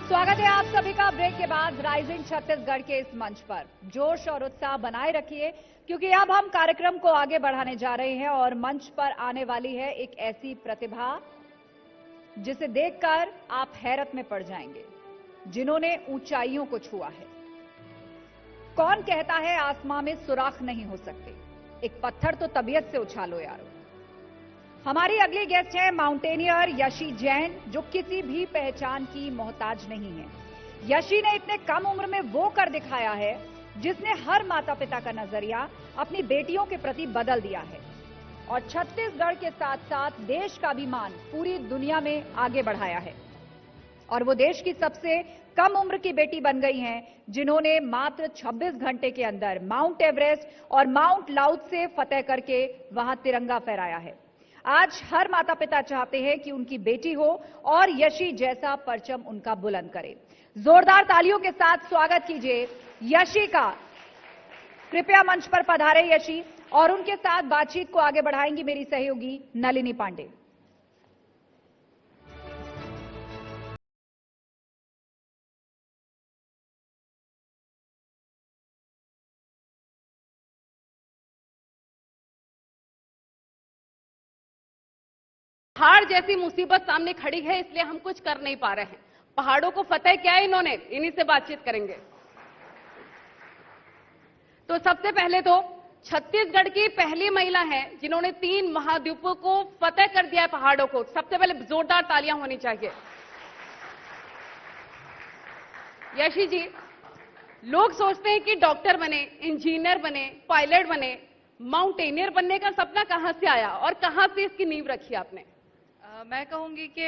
स्वागत है आप सभी का ब्रेक के बाद राइजिंग छत्तीसगढ़ के इस मंच पर। जोश और उत्साह बनाए रखिए क्योंकि अब हम कार्यक्रम को आगे बढ़ाने जा रहे हैं और मंच पर आने वाली है एक ऐसी प्रतिभा जिसे देखकर आप हैरत में पड़ जाएंगे, जिन्होंने ऊंचाइयों को छुआ है। कौन कहता है आसमां में सुराख नहीं हो सकते, एक पत्थर तो तबीयत से उछालो यारो। हमारी अगली गेस्ट है माउंटेनियर यशी जैन, जो किसी भी पहचान की मोहताज नहीं है। यशी ने इतने कम उम्र में वो कर दिखाया है जिसने हर माता पिता का नजरिया अपनी बेटियों के प्रति बदल दिया है और छत्तीसगढ़ के साथ साथ देश का भी मान पूरी दुनिया में आगे बढ़ाया है। और वो देश की सबसे कम उम्र की बेटी बन गई हैं जिन्होंने मात्र 26 घंटे के अंदर माउंट एवरेस्ट और माउंट लाउत्से फतेह करके वहां तिरंगा फहराया है। आज हर माता पिता चाहते हैं कि उनकी बेटी हो और यशी जैसा परचम उनका बुलंद करे। जोरदार तालियों के साथ स्वागत कीजिए यशी का। कृपया मंच पर पधारे यशी, और उनके साथ बातचीत को आगे बढ़ाएंगी मेरी सहयोगी नलिनी पांडे। पहाड़ जैसी मुसीबत सामने खड़ी है, इसलिए हम कुछ कर नहीं पा रहे हैं। पहाड़ों को फतेह किया है इन्होंने, इन्हीं से बातचीत करेंगे। तो सबसे पहले तो छत्तीसगढ़ की पहली महिला है जिन्होंने 3 महाद्वीपों को फतेह कर दिया है, पहाड़ों को। सबसे पहले जोरदार तालियां होनी चाहिए। यशी जी, लोग सोचते हैं कि डॉक्टर बने, इंजीनियर बने, पायलट बने, माउंटेनियर बनने का सपना कहां से आया और कहां से इसकी नींव रखी आपने? मैं कहूंगी कि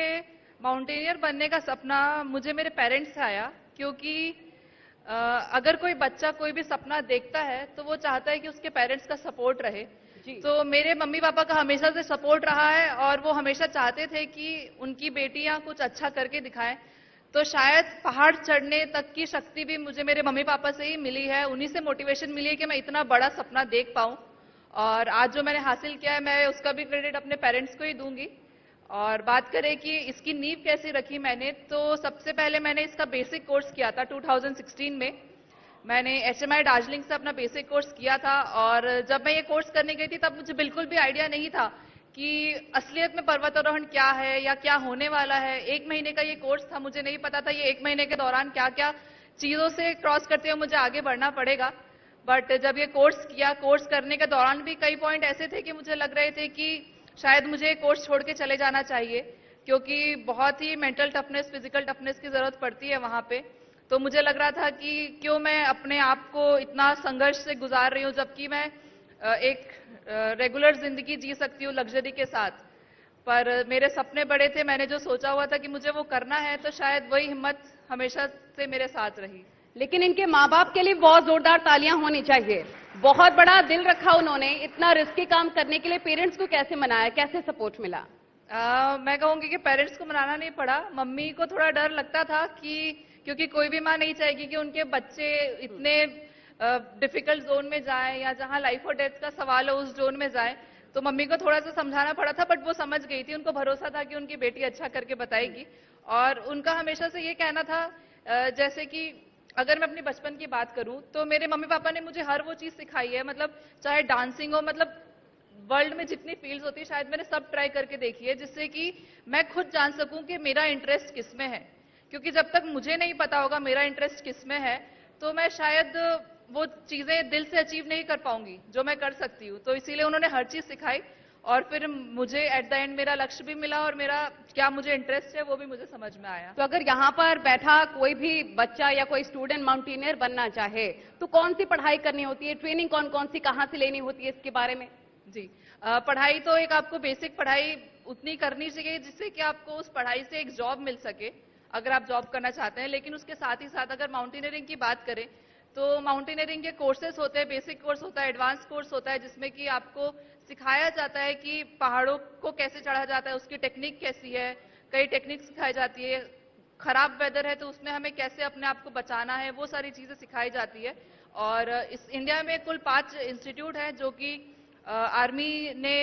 माउंटेनियर बनने का सपना मुझे मेरे पेरेंट्स से आया, क्योंकि अगर कोई बच्चा कोई भी सपना देखता है तो वो चाहता है कि उसके पेरेंट्स का सपोर्ट रहे। तो मेरे मम्मी पापा का हमेशा से सपोर्ट रहा है और वो हमेशा चाहते थे कि उनकी बेटियां कुछ अच्छा करके दिखाएं। तो शायद पहाड़ चढ़ने तक की शक्ति भी मुझे मेरे मम्मी पापा से ही मिली है, उन्हीं से मोटिवेशन मिली है कि मैं इतना बड़ा सपना देख पाऊं। और आज जो मैंने हासिल किया है, मैं उसका भी क्रेडिट अपने पेरेंट्स को ही दूंगी। और बात करें कि इसकी नींव कैसे रखी मैंने, तो सबसे पहले मैंने इसका बेसिक कोर्स किया था 2016 में। मैंने HMI दार्जिलिंग से अपना बेसिक कोर्स किया था और जब मैं ये कोर्स करने गई थी तब मुझे बिल्कुल भी आइडिया नहीं था कि असलियत में पर्वतारोहण क्या है या क्या होने वाला है। 1 महीने का ये कोर्स था, मुझे नहीं पता था ये 1 महीने के दौरान क्या क्या चीजों से क्रॉस करते हुए मुझे आगे बढ़ना पड़ेगा। बट जब ये कोर्स किया, कोर्स करने के दौरान भी कई पॉइंट ऐसे थे कि मुझे लग रहे थे कि शायद मुझे कोर्स छोड़ के चले जाना चाहिए, क्योंकि बहुत ही मेंटल टफनेस, फिजिकल टफनेस की जरूरत पड़ती है वहां पे। तो मुझे लग रहा था कि क्यों मैं अपने आप को इतना संघर्ष से गुजार रही हूँ, जबकि मैं एक रेगुलर जिंदगी जी सकती हूँ लग्जरी के साथ। पर मेरे सपने बड़े थे, मैंने जो सोचा हुआ था कि मुझे वो करना है, तो शायद वही हिम्मत हमेशा से मेरे साथ रही। लेकिन इनके माँ बाप के लिए बहुत जोरदार तालियां होनी चाहिए। बहुत बड़ा दिल रखा उन्होंने, इतना रिस्की काम करने के लिए। पेरेंट्स को कैसे मनाया, कैसे सपोर्ट मिला? मैं कहूंगी कि पेरेंट्स को मनाना नहीं पड़ा। मम्मी को थोड़ा डर लगता था कि क्योंकि कोई भी माँ नहीं चाहेगी कि उनके बच्चे इतने डिफिकल्ट जोन में जाएं या जहां लाइफ और डेथ का सवाल है उस जोन में जाएं। तो मम्मी को थोड़ा सा समझाना पड़ा था, बट वो समझ गई थी। उनको भरोसा था कि उनकी बेटी अच्छा करके बताएगी। और उनका हमेशा से ये कहना था, जैसे कि अगर मैं अपनी बचपन की बात करूं तो मेरे मम्मी पापा ने मुझे हर वो चीज सिखाई है, मतलब चाहे डांसिंग हो, मतलब वर्ल्ड में जितनी फील्ड्स होती है शायद मैंने सब ट्राई करके देखी है, जिससे कि मैं खुद जान सकूं कि मेरा इंटरेस्ट किस में है। क्योंकि जब तक मुझे नहीं पता होगा मेरा इंटरेस्ट किस में है, तो मैं शायद वो चीजें दिल से अचीव नहीं कर पाऊंगी जो मैं कर सकती हूँ। तो इसीलिए उन्होंने हर चीज सिखाई और फिर मुझे एट द एंड मेरा लक्ष्य भी मिला और मेरा क्या मुझे इंटरेस्ट है वो भी मुझे समझ में आया। तो अगर यहाँ पर बैठा कोई भी बच्चा या कोई स्टूडेंट माउंटेनियर बनना चाहे तो कौन सी पढ़ाई करनी होती है, ट्रेनिंग कौन कौन सी कहाँ से लेनी होती है, इसके बारे में? जी, पढ़ाई तो एक आपको बेसिक पढ़ाई उतनी करनी चाहिए जिससे कि आपको उस पढ़ाई से एक जॉब मिल सके, अगर आप जॉब करना चाहते हैं। लेकिन उसके साथ ही साथ अगर माउंटेनियरिंग की बात करें तो माउंटेनियरिंग के कोर्सेज होते हैं, बेसिक कोर्स होता है, एडवांस कोर्स होता है, जिसमें कि आपको सिखाया जाता है कि पहाड़ों को कैसे चढ़ा जाता है, उसकी टेक्निक कैसी है, कई टेक्निक सिखाई जाती है। खराब वेदर है तो उसमें हमें कैसे अपने आप को बचाना है, वो सारी चीजें सिखाई जाती है। और इस इंडिया में कुल 5 इंस्टीट्यूट हैं जो कि आर्मी ने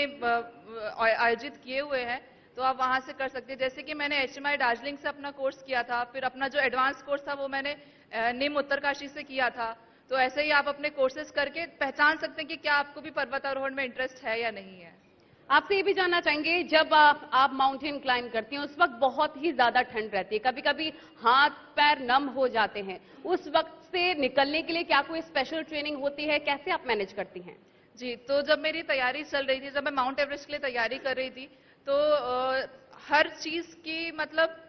आयोजित किए हुए हैं। तो आप वहां से कर सकते हैं। जैसे कि मैंने HMI दार्जिलिंग से अपना कोर्स किया था, फिर अपना जो एडवांस कोर्स था वो मैंने निम उत्तरकाशी से किया था। तो ऐसे ही आप अपने कोर्सेज करके पहचान सकते हैं कि क्या आपको भी पर्वतारोहण में इंटरेस्ट है या नहीं है। आपसे ये भी जानना चाहेंगे, जब आप माउंटेन क्लाइंब करती हैं उस वक्त बहुत ही ज्यादा ठंड रहती है, कभी कभी हाथ पैर नम हो जाते हैं, उस वक्त से निकलने के लिए क्या कोई स्पेशल ट्रेनिंग होती है, कैसे आप मैनेज करती हैं? जी, तो जब मेरी तैयारी चल रही थी, जब मैं माउंट एवरेस्ट के लिए तैयारी कर रही थी, तो हर चीज की मतलब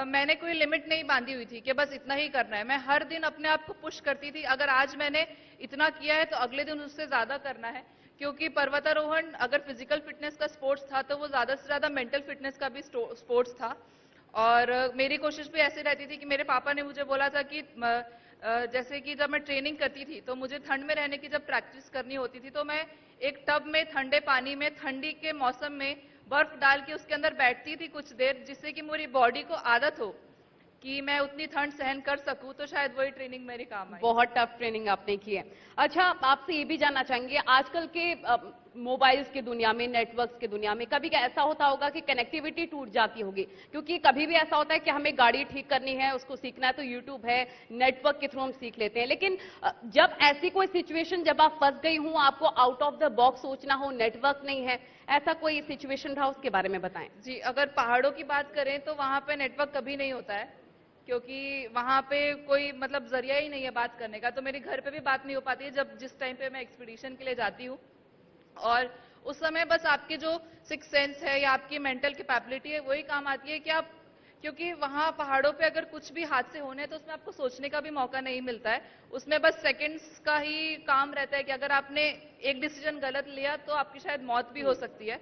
मैंने कोई लिमिट नहीं बांधी हुई थी कि बस इतना ही करना है। मैं हर दिन अपने आप को पुश करती थी, अगर आज मैंने इतना किया है तो अगले दिन उससे ज्यादा करना है। क्योंकि पर्वतारोहण अगर फिजिकल फिटनेस का स्पोर्ट्स था तो वो ज्यादा से ज्यादा मेंटल फिटनेस का भी स्पोर्ट्स था। और मेरी कोशिश भी ऐसी रहती थी कि मेरे पापा ने मुझे बोला था कि जैसे कि जब मैं ट्रेनिंग करती थी तो मुझे ठंड में रहने की जब प्रैक्टिस करनी होती थी तो मैं एक टब में ठंडे पानी में ठंडी के मौसम में बर्फ डाल के उसके अंदर बैठती थी कुछ देर, जिससे कि मेरी बॉडी को आदत हो कि मैं उतनी ठंड सहन कर सकूं। तो शायद वही ट्रेनिंग मेरे काम आई। बहुत टफ ट्रेनिंग आपने की है। अच्छा, आपसे ये भी जानना चाहेंगे, आजकल के मोबाइल्स की दुनिया में, नेटवर्क्स की दुनिया में कभी ऐसा होता होगा कि कनेक्टिविटी टूट जाती होगी, क्योंकि कभी भी ऐसा होता है कि हमें गाड़ी ठीक करनी है, उसको सीखना है तो यूट्यूब है, नेटवर्क के थ्रू हम सीख लेते हैं। लेकिन जब ऐसी कोई सिचुएशन, जब आप फंस गई हूं, आपको आउट ऑफ द बॉक्स सोचना हो, नेटवर्क नहीं है, ऐसा कोई सिचुएशन रहा, उसके बारे में बताएं। जी, अगर पहाड़ों की बात करें तो वहां पे नेटवर्क कभी नहीं होता है, क्योंकि वहां पे कोई मतलब जरिया ही नहीं है बात करने का। तो मेरे घर पे भी बात नहीं हो पाती है जब जिस टाइम पे मैं एक्सपीडिशन के लिए जाती हूँ। और उस समय बस आपकी जो सिक्स सेंस है या आपकी मेंटल कैपेबिलिटी है वही काम आती है कि आप, क्योंकि वहां पहाड़ों पे अगर कुछ भी हादसे होने हैं तो उसमें आपको सोचने का भी मौका नहीं मिलता है। उसमें बस सेकंड्स का ही काम रहता है कि अगर आपने एक डिसीजन गलत लिया तो आपकी शायद मौत भी हो सकती है।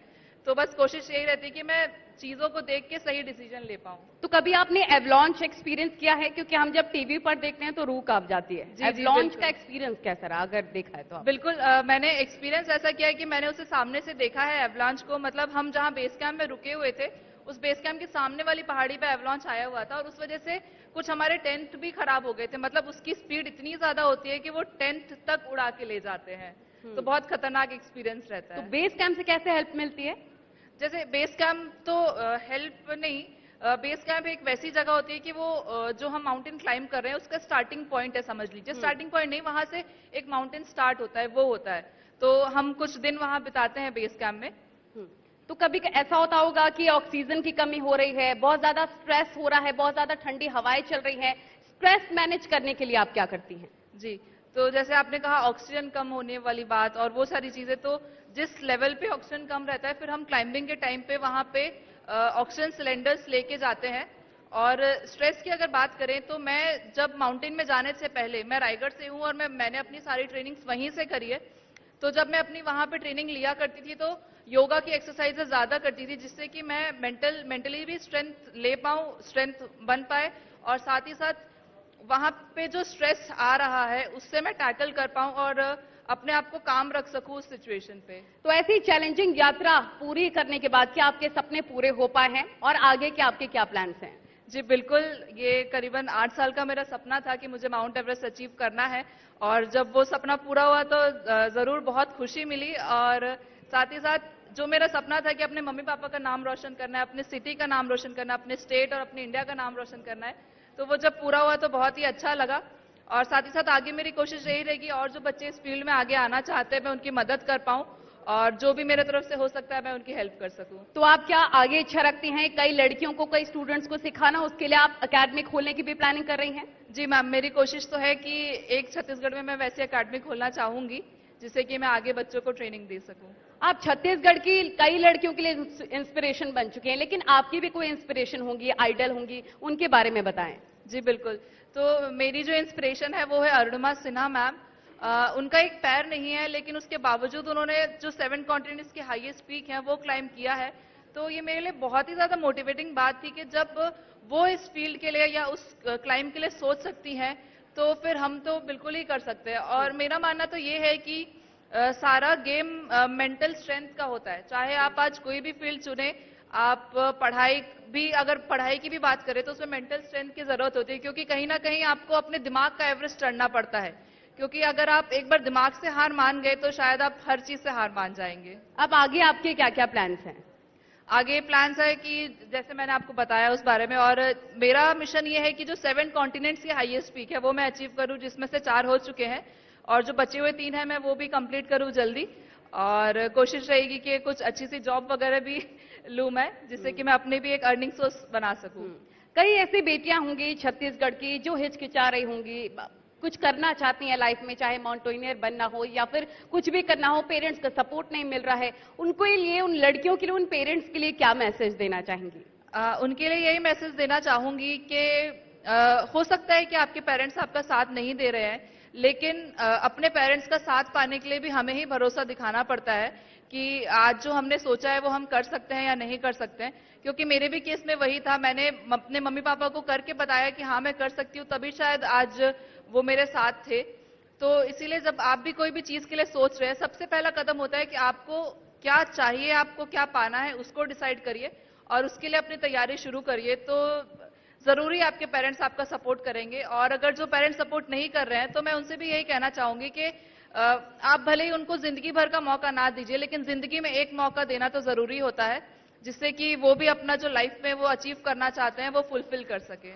तो बस कोशिश यही रहती है कि मैं चीजों को देख के सही डिसीजन ले पाऊं। तो कभी आपने एवलॉन्च एक्सपीरियंस किया है? क्योंकि हम जब टीवी पर देखते हैं तो रूह कांप जाती है। एवलॉन्च का एक्सपीरियंस कैसा रहा, अगर देखा है तो आप? बिल्कुल, मैंने एक्सपीरियंस ऐसा किया है कि मैंने उसे सामने से देखा है एवलांच को। मतलब हम जहां बेस कैंप में रुके हुए थे, उस बेस कैंप के सामने वाली पहाड़ी पे एवलांच आया हुआ था और उस वजह से कुछ हमारे टेंट भी खराब हो गए थे। मतलब उसकी स्पीड इतनी ज्यादा होती है कि वो टेंट तक उड़ा के ले जाते हैं। तो बहुत खतरनाक एक्सपीरियंस रहता है। तो बेस कैंप से कैसे हेल्प मिलती है? जैसे बेस कैंप तो हेल्प नहीं, बेस कैंप एक वैसी जगह होती है कि वो जो हम माउंटेन क्लाइंब कर रहे हैं उसका स्टार्टिंग पॉइंट है, समझ लीजिए। स्टार्टिंग पॉइंट नहीं, वहां से एक माउंटेन स्टार्ट होता है, वो होता है। तो हम कुछ दिन वहां बिताते हैं बेस कैंप में। तो कभी ऐसा होता होगा कि ऑक्सीजन की कमी हो रही है, बहुत ज्यादा स्ट्रेस हो रहा है, बहुत ज्यादा ठंडी हवाएं चल रही हैं, स्ट्रेस मैनेज करने के लिए आप क्या करती हैं? जी, तो जैसे आपने कहा ऑक्सीजन कम होने वाली बात और वो सारी चीजें, तो जिस लेवल पे ऑक्सीजन कम रहता है फिर हम क्लाइंबिंग के टाइम पे वहां पे ऑक्सीजन सिलेंडर्स लेके जाते हैं। और स्ट्रेस की अगर बात करें तो मैं जब माउंटेन में जाने से पहले, मैं रायगढ़ से हूं और मैंने अपनी सारी ट्रेनिंग्स वहीं से करी है। तो जब मैं अपनी वहां पे ट्रेनिंग लिया करती थी तो योगा की एक्सरसाइजेस ज्यादा करती थी, जिससे कि मैं मेंटली भी स्ट्रेंथ ले पाऊं, स्ट्रेंथ बन पाए, और साथ ही साथ वहां पे जो स्ट्रेस आ रहा है उससे मैं टैकल कर पाऊं और अपने आप को काम रख सकूं उस सिचुएशन पे। तो ऐसी चैलेंजिंग यात्रा पूरी करने के बाद क्या आपके सपने पूरे हो पाए हैं और आगे के आपके क्या प्लान्स हैं? जी बिल्कुल, ये करीबन 8 साल का मेरा सपना था कि मुझे माउंट एवरेस्ट अचीव करना है, और जब वो सपना पूरा हुआ तो जरूर बहुत खुशी मिली। और साथ ही साथ जो मेरा सपना था कि अपने मम्मी पापा का नाम रोशन करना है, अपने सिटी का नाम रोशन करना है, अपने स्टेट और अपने इंडिया का नाम रोशन करना है, तो वो जब पूरा हुआ तो बहुत ही अच्छा लगा। और साथ ही साथ आगे मेरी कोशिश यही रहेगी और जो बच्चे इस फील्ड में आगे आना चाहते हैं मैं उनकी मदद कर पाऊं, और जो भी मेरे तरफ से हो सकता है मैं उनकी हेल्प कर सकूं। तो आप क्या आगे इच्छा रखती हैं कई लड़कियों को, कई स्टूडेंट्स को सिखाना, उसके लिए आप एकेडमी खोलने की भी प्लानिंग कर रही हैं? जी मैम, मेरी कोशिश तो है कि एक छत्तीसगढ़ में मैं वैसी एकेडमी खोलना चाहूंगी जिससे कि मैं आगे बच्चों को ट्रेनिंग दे सकूं। आप छत्तीसगढ़ की कई लड़कियों के लिए इंस्पिरेशन बन चुके हैं, लेकिन आपकी भी कोई इंस्पिरेशन होंगी, आइडल होंगी, उनके बारे में बताएं। जी बिल्कुल, तो मेरी जो इंस्पिरेशन है वो है अरुणिमा सिन्हा मैम। उनका एक पैर नहीं है लेकिन उसके बावजूद उन्होंने जो 7 कॉन्टिनेंट्स के हाईएस्ट पीक हैं वो क्लाइंब किया है। तो ये मेरे लिए बहुत ही ज्यादा मोटिवेटिंग बात थी कि जब वो इस फील्ड के लिए या उस क्लाइंब के लिए सोच सकती हैं तो फिर हम तो बिल्कुल ही कर सकते हैं। और मेरा मानना तो ये है कि सारा गेम मेंटल स्ट्रेंथ का होता है। चाहे आप आज कोई भी फील्ड चुने, आप पढ़ाई भी, अगर पढ़ाई की भी बात करें तो उसमें मेंटल स्ट्रेंथ की जरूरत होती है, क्योंकि कहीं ना कहीं आपको अपने दिमाग का एवरेस्ट चढ़ना पड़ता है। क्योंकि अगर आप एक बार दिमाग से हार मान गए तो शायद आप हर चीज से हार मान जाएंगे। अब आगे आपके क्या क्या प्लान्स हैं? आगे प्लान्स है कि जैसे मैंने आपको बताया उस बारे में, और मेरा मिशन ये है कि जो 7 कॉन्टिनेंट्स की हाईएस्ट पीक है वो मैं अचीव करूं, जिसमें से 4 हो चुके हैं और जो बचे हुए 3 हैं मैं वो भी कंप्लीट करूं जल्दी। और कोशिश रहेगी कि कुछ अच्छी सी जॉब वगैरह भी लूं मैं, जिससे कि मैं अपने भी एक अर्निंग सोर्स बना सकूं। कई ऐसी बेटियां होंगी छत्तीसगढ़ की जो हिचकिचा रही होंगी, कुछ करना चाहती हैं लाइफ में, चाहे माउंटेनियर बनना हो या फिर कुछ भी करना हो, पेरेंट्स का सपोर्ट नहीं मिल रहा है, उनको लिए, उन लड़कियों के लिए, उन पेरेंट्स के लिए क्या मैसेज देना चाहेंगी? उनके लिए यही मैसेज देना चाहूंगी कि हो सकता है कि आपके पेरेंट्स आपका साथ नहीं दे रहे हैं, लेकिन अपने पेरेंट्स का साथ पाने के लिए भी हमें ही भरोसा दिखाना पड़ता है कि आज जो हमने सोचा है वो हम कर सकते हैं या नहीं कर सकते हैं। क्योंकि मेरे भी केस में वही था, मैंने अपने मम्मी पापा को करके बताया कि हाँ मैं कर सकती हूँ, तभी शायद आज वो मेरे साथ थे। तो इसीलिए जब आप भी कोई भी चीज के लिए सोच रहे हैं, सबसे पहला कदम होता है कि आपको क्या चाहिए, आपको क्या पाना है, उसको डिसाइड करिए और उसके लिए अपनी तैयारी शुरू करिए। तो जरूरी आपके पेरेंट्स आपका सपोर्ट करेंगे, और अगर जो पेरेंट्स सपोर्ट नहीं कर रहे हैं तो मैं उनसे भी यही कहना चाहूंगी कि आप भले ही उनको जिंदगी भर का मौका ना दीजिए, लेकिन जिंदगी में एक मौका देना तो जरूरी होता है, जिससे कि वो भी अपना जो लाइफ में वो अचीव करना चाहते हैं वो फुलफिल कर सके।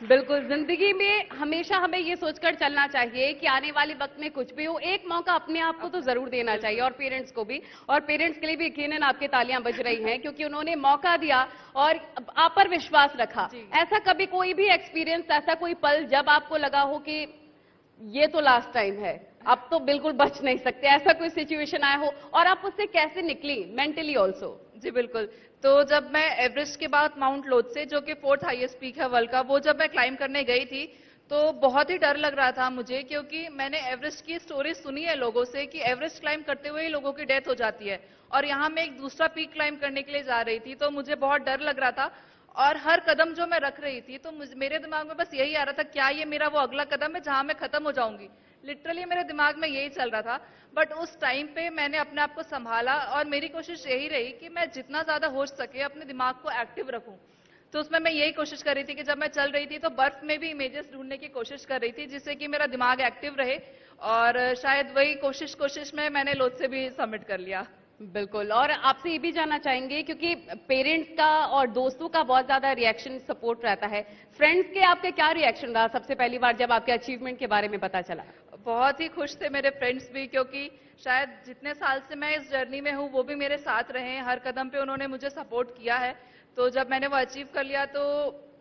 बिल्कुल, जिंदगी में हमेशा हमें ये सोचकर चलना चाहिए कि आने वाले वक्त में कुछ भी हो, एक मौका अपने आप को तो जरूर देना चाहिए, और पेरेंट्स को भी। और पेरेंट्स के लिए भी यकीनन आपकी तालियां बज रही हैं, क्योंकि उन्होंने मौका दिया और आप पर विश्वास रखा। ऐसा कभी कोई भी एक्सपीरियंस, ऐसा कोई पल जब आपको लगा हो कि ये तो लास्ट टाइम है, अब तो बिल्कुल बच नहीं सकते, ऐसा कोई सिचुएशन आया हो, और आप उससे कैसे निकली मेंटली ऑल्सो? जी बिल्कुल। तो जब मैं एवरेस्ट के बाद माउंट लोत्से, जो कि 4th हाईएस्ट पीक है वर्ल्ड का, वो जब मैं क्लाइंब करने गई थी तो बहुत ही डर लग रहा था मुझे, क्योंकि मैंने एवरेस्ट की स्टोरी सुनी है लोगों से कि एवरेस्ट क्लाइंब करते हुए ही लोगों की डेथ हो जाती है, और यहाँ मैं एक दूसरा पीक क्लाइंब करने के लिए जा रही थी, तो मुझे बहुत डर लग रहा था। और हर कदम जो मैं रख रही थी तो मेरे दिमाग में बस यही आ रहा था, क्या ये मेरा वो अगला कदम है जहां मैं खत्म हो जाऊंगी। लिटरली मेरे दिमाग में यही चल रहा था। बट उस टाइम पे मैंने अपने आप को संभाला, और मेरी कोशिश यही रही कि मैं जितना ज्यादा हो सके अपने दिमाग को एक्टिव रखूं। तो उसमें मैं यही कोशिश कर रही थी कि जब मैं चल रही थी तो बर्फ में भी इमेजेस ढूंढने की कोशिश कर रही थी, जिससे कि मेरा दिमाग एक्टिव रहे, और शायद वही कोशिश में मैंने लोत्से भी सबमिट कर लिया। बिल्कुल, और आपसे ये भी जानना चाहेंगे, क्योंकि पेरेंट्स का और दोस्तों का बहुत ज्यादा रिएक्शन सपोर्ट रहता है, फ्रेंड्स के आपके क्या रिएक्शन रहा सबसे पहली बार जब आपके अचीवमेंट के बारे में पता चला? बहुत ही खुश थे मेरे फ्रेंड्स भी, क्योंकि शायद जितने साल से मैं इस जर्नी में हूँ वो भी मेरे साथ रहे हैं, हर कदम पे उन्होंने मुझे सपोर्ट किया है। तो जब मैंने वो अचीव कर लिया तो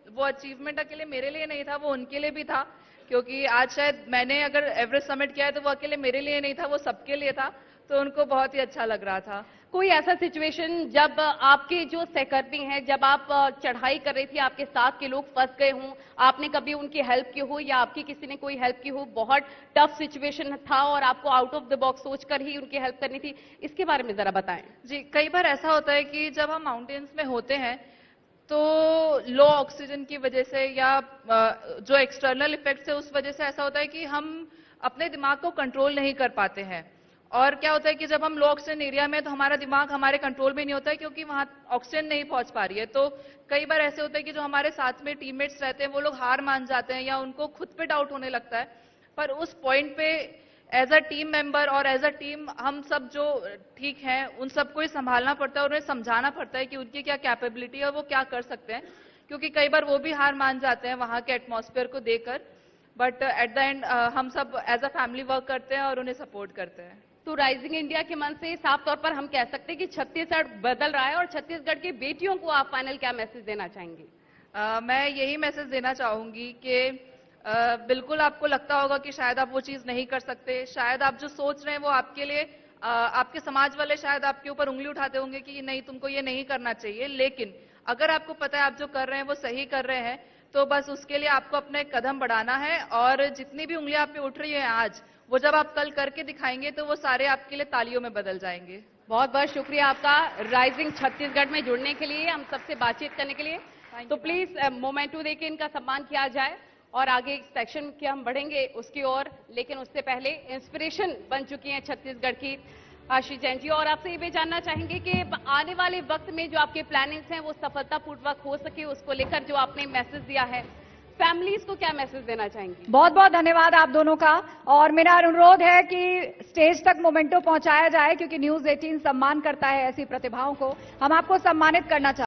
वो अचीवमेंट अकेले मेरे लिए नहीं था, वो उनके लिए भी था, क्योंकि आज शायद मैंने अगर एवरेस्ट समिट किया है तो वो अकेले मेरे लिए नहीं था, वो सबके लिए था। तो उनको बहुत ही अच्छा लग रहा था। कोई ऐसा सिचुएशन जब आपके जो सहकर्मी हैं, जब आप चढ़ाई कर रही थी, आपके साथ के लोग फंस गए हों, आपने कभी उनकी हेल्प की हो या आपकी किसी ने कोई हेल्प की हो, बहुत टफ सिचुएशन था और आपको आउट ऑफ द बॉक्स सोचकर ही उनकी हेल्प करनी थी, इसके बारे में जरा बताएं। जी, कई बार ऐसा होता है कि जब हम माउंटेन्स में होते हैं तो लो ऑक्सीजन की वजह से या जो एक्सटर्नल इफेक्ट्स है उस वजह से ऐसा होता है कि हम अपने दिमाग को कंट्रोल नहीं कर पाते हैं। और क्या होता है कि जब हम लो ऑक्सीजन एरिया में, तो हमारा दिमाग हमारे कंट्रोल में नहीं होता है, क्योंकि वहां ऑक्सीजन नहीं पहुंच पा रही है। तो कई बार ऐसे होता है कि जो हमारे साथ में टीममेट्स रहते हैं वो लोग हार मान जाते हैं या उनको खुद पे डाउट होने लगता है। पर उस पॉइंट पे एज अ टीम मेंबर और एज अ टीम हम सब जो ठीक हैं उन सबको ही संभालना पड़ता है और उन्हें समझाना पड़ता है कि उनकी क्या कैपेबिलिटी है और वो क्या कर सकते हैं, क्योंकि कई बार वो भी हार मान जाते हैं वहां के एटमॉस्फेयर को देखकर। बट एट द एंड हम सब एज अ फैमिली वर्क करते हैं और उन्हें सपोर्ट करते हैं। तो राइजिंग इंडिया के मन से साफ तौर पर हम कह सकते हैं कि छत्तीसगढ़ बदल रहा है, और छत्तीसगढ़ की बेटियों को आप फाइनल क्या मैसेज देना चाहेंगी? मैं यही मैसेज देना चाहूंगी कि बिल्कुल आपको लगता होगा कि शायद आप वो चीज नहीं कर सकते, शायद आप जो सोच रहे हैं वो आपके लिए आपके समाज वाले शायद आपके ऊपर उंगली उठाते होंगे कि नहीं, तुमको ये नहीं करना चाहिए। लेकिन अगर आपको पता है आप जो कर रहे हैं वो सही कर रहे हैं, तो बस उसके लिए आपको अपना एक कदम बढ़ाना है। और जितनी भी उंगलियां आप पे उठ रही है आज, वो जब आप कल करके दिखाएंगे तो वो सारे आपके लिए तालियों में बदल जाएंगे। बहुत बहुत शुक्रिया आपका राइजिंग छत्तीसगढ़ में जुड़ने के लिए, हम सबसे बातचीत करने के लिए। तो प्लीज मोमेंटो देके इनका सम्मान किया जाए और आगे सेक्शन के हम बढ़ेंगे उसकी ओर, लेकिन उससे पहले इंस्पिरेशन बन चुकी हैं छत्तीसगढ़ की आशीष जैन जी, और आपसे ये भी जानना चाहेंगे कि आने वाले वक्त में जो आपके प्लानिंग्स हैं वो सफलतापूर्वक हो सके, उसको लेकर जो आपने मैसेज दिया है फैमिलीज को क्या मैसेज देना चाहेंगी? बहुत बहुत धन्यवाद आप दोनों का। और मेरा अनुरोध है कि स्टेज तक मोमेंटो पहुंचाया जाए, क्योंकि न्यूज 18 सम्मान करता है ऐसी प्रतिभाओं को। हम आपको सम्मानित करना चाहते हैं।